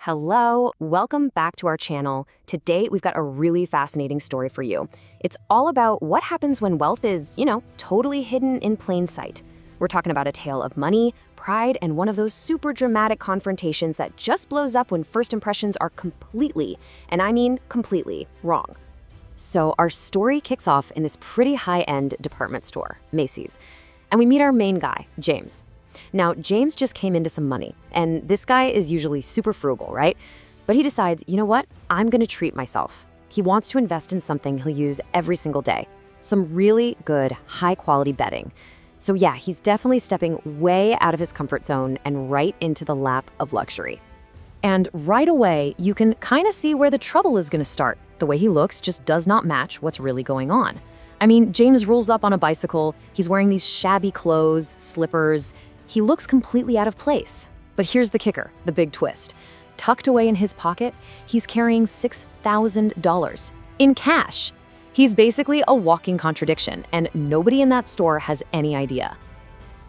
Hello, welcome back to our channel. Today, we've got a really fascinating story for you. It's all about what happens when wealth is, totally hidden in plain sight. We're talking about a tale of money, pride, and one of those super dramatic confrontations that just blows up when first impressions are completely, and I mean completely, wrong. So our story kicks off in this pretty high-end department store, Macy's, and we meet our main guy, James. Now, James just came into some money, and this guy is usually super frugal, right? But he decides, you know what? I'm gonna treat myself. He wants to invest in something he'll use every single day. Some really good, high-quality bedding. So yeah, he's definitely stepping way out of his comfort zone and right into the lap of luxury. And right away, you can kind of see where the trouble is gonna start. The way he looks just does not match what's really going on. I mean, James rolls up on a bicycle, he's wearing these shabby clothes, slippers. He looks completely out of place. But here's the kicker, the big twist. Tucked away in his pocket, he's carrying $6,000 in cash. He's basically a walking contradiction, and nobody in that store has any idea.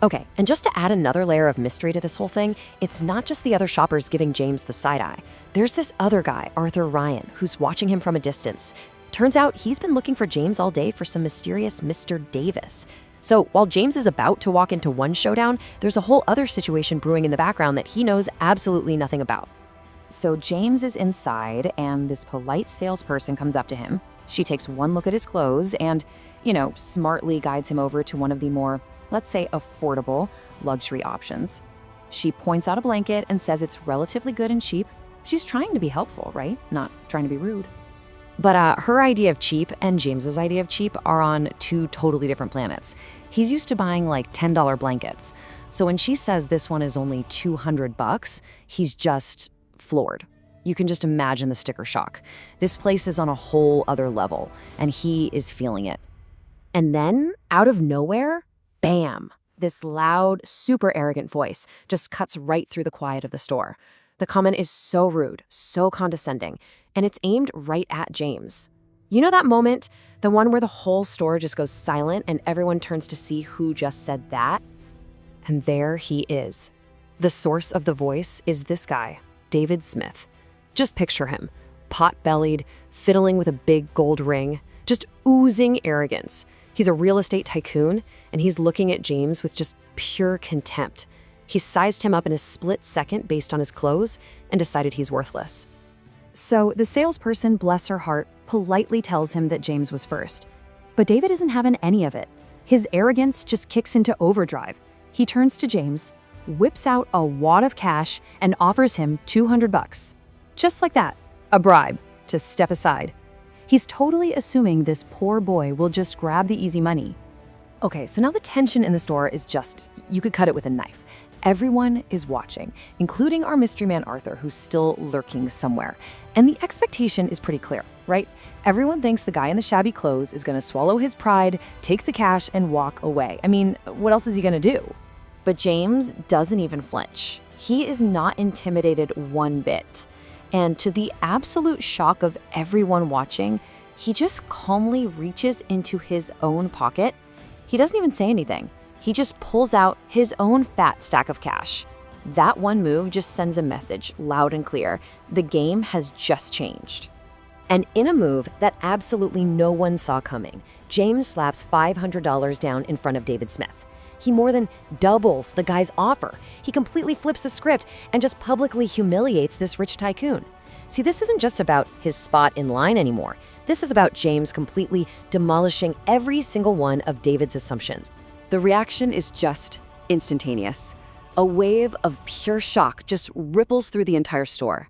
Okay, and just to add another layer of mystery to this whole thing, it's not just the other shoppers giving James the side eye. There's this other guy, Arthur Ryan, who's watching him from a distance. Turns out he's been looking for James all day for some mysterious Mr. Davis. So while James is about to walk into one showdown, there's a whole other situation brewing in the background that he knows absolutely nothing about. So James is inside, and this polite salesperson comes up to him. She takes one look at his clothes and, smartly guides him over to one of the more, let's say, affordable luxury options. She points out a blanket and says it's relatively good and cheap. She's trying to be helpful, right? Not trying to be rude. But her idea of cheap and James's idea of cheap are on two totally different planets. He's used to buying like $10 blankets. So when she says this one is only $200, he's just floored. You can just imagine the sticker shock. This place is on a whole other level, and he is feeling it. And then, out of nowhere, bam! This loud, super arrogant voice just cuts right through the quiet of the store. The comment is so rude, so condescending, and it's aimed right at James. You know that moment? The one where the whole store just goes silent and everyone turns to see who just said that? And there he is. The source of the voice is this guy, David Smith. Just picture him, pot-bellied, fiddling with a big gold ring, just oozing arrogance. He's a real estate tycoon, and he's looking at James with just pure contempt. He sized him up in a split second based on his clothes and decided he's worthless. So the salesperson, bless her heart, politely tells him that James was first. But David isn't having any of it. His arrogance just kicks into overdrive. He turns to James, whips out a wad of cash, and offers him $200. Just like that, a bribe to step aside. He's totally assuming this poor boy will just grab the easy money. Okay, so now the tension in the store is just, you could cut it with a knife. Everyone is watching, including our mystery man Arthur, who's still lurking somewhere. And the expectation is pretty clear, right? Everyone thinks the guy in the shabby clothes is gonna swallow his pride, take the cash, and walk away. I mean, what else is he gonna do? But James doesn't even flinch. He is not intimidated one bit. And to the absolute shock of everyone watching, he just calmly reaches into his own pocket. He doesn't even say anything. He just pulls out his own fat stack of cash. That one move just sends a message loud and clear. The game has just changed. And in a move that absolutely no one saw coming, James slaps $500 down in front of David Smith. He more than doubles the guy's offer. He completely flips the script and just publicly humiliates this rich tycoon. See, this isn't just about his spot in line anymore. This is about James completely demolishing every single one of David's assumptions. The reaction is just instantaneous. A wave of pure shock just ripples through the entire store.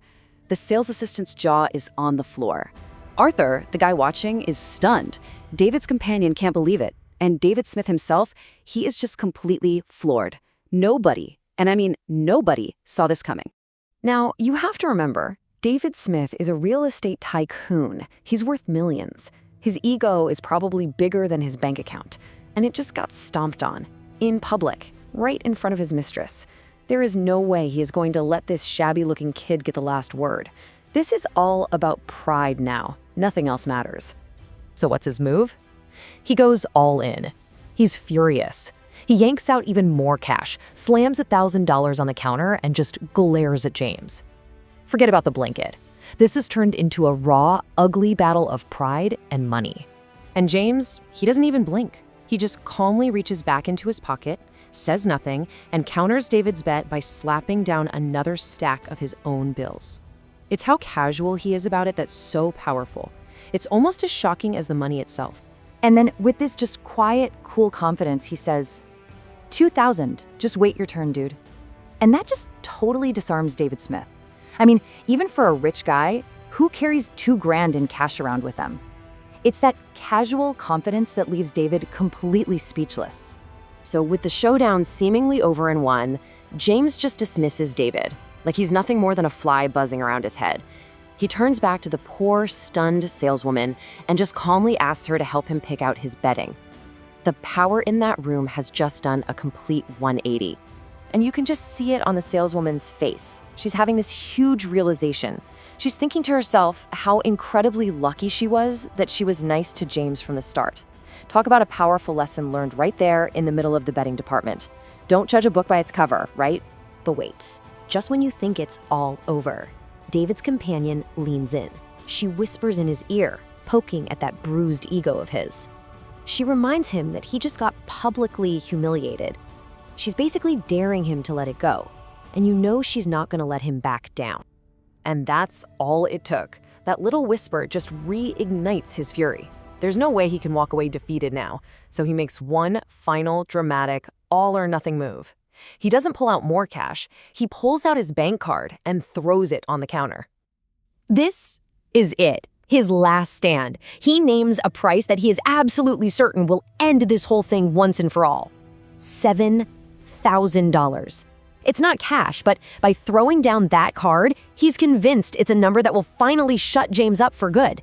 The sales assistant's jaw is on the floor. Arthur, the guy watching, is stunned. David's companion can't believe it. And David Smith himself, he is just completely floored. Nobody, and I mean nobody, saw this coming. Now, you have to remember, David Smith is a real estate tycoon. He's worth millions. His ego is probably bigger than his bank account. And it just got stomped on, in public, right in front of his mistress. There is no way he is going to let this shabby-looking kid get the last word. This is all about pride now. Nothing else matters. So what's his move? He goes all in. He's furious. He yanks out even more cash, slams $1,000 on the counter, and just glares at James. Forget about the blanket. This has turned into a raw, ugly battle of pride and money. And James, he doesn't even blink. He just calmly reaches back into his pocket, says nothing, and counters David's bet by slapping down another stack of his own bills. It's how casual he is about it that's so powerful. It's almost as shocking as the money itself. And then with this just quiet, cool confidence, he says, 2,000, just wait your turn, dude. And that just totally disarms David Smith. I mean, even for a rich guy, who carries $2,000 in cash around with them? It's that casual confidence that leaves David completely speechless. So with the showdown seemingly over and won, James just dismisses David, like he's nothing more than a fly buzzing around his head. He turns back to the poor, stunned saleswoman and just calmly asks her to help him pick out his betting. The power in that room has just done a complete 180. And you can just see it on the saleswoman's face. She's having this huge realization. She's thinking to herself how incredibly lucky she was that she was nice to James from the start. Talk about a powerful lesson learned right there in the middle of the betting department. Don't judge a book by its cover, right? But wait, just when you think it's all over, David's companion leans in. She whispers in his ear, poking at that bruised ego of his. She reminds him that he just got publicly humiliated. She's basically daring him to let it go. And you know she's not going to let him back down. And that's all it took. That little whisper just reignites his fury. There's no way he can walk away defeated now, so he makes one final, dramatic, all-or-nothing move. He doesn't pull out more cash. He pulls out his bank card and throws it on the counter. This is it, his last stand. He names a price that he is absolutely certain will end this whole thing once and for all. $7,000. It's not cash, but by throwing down that card, he's convinced it's a number that will finally shut James up for good.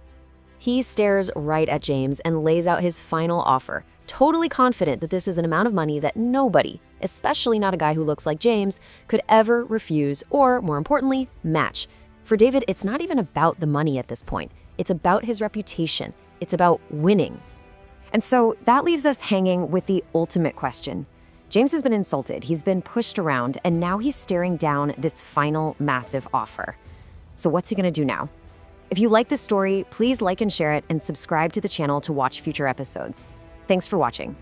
He stares right at James and lays out his final offer, totally confident that this is an amount of money that nobody, especially not a guy who looks like James, could ever refuse or, more importantly, match. For David, it's not even about the money at this point. It's about his reputation. It's about winning. And so that leaves us hanging with the ultimate question. James has been insulted, he's been pushed around, and now he's staring down this final massive offer. So what's he gonna do now? If you like this story, please like and share it and subscribe to the channel to watch future episodes. Thanks for watching.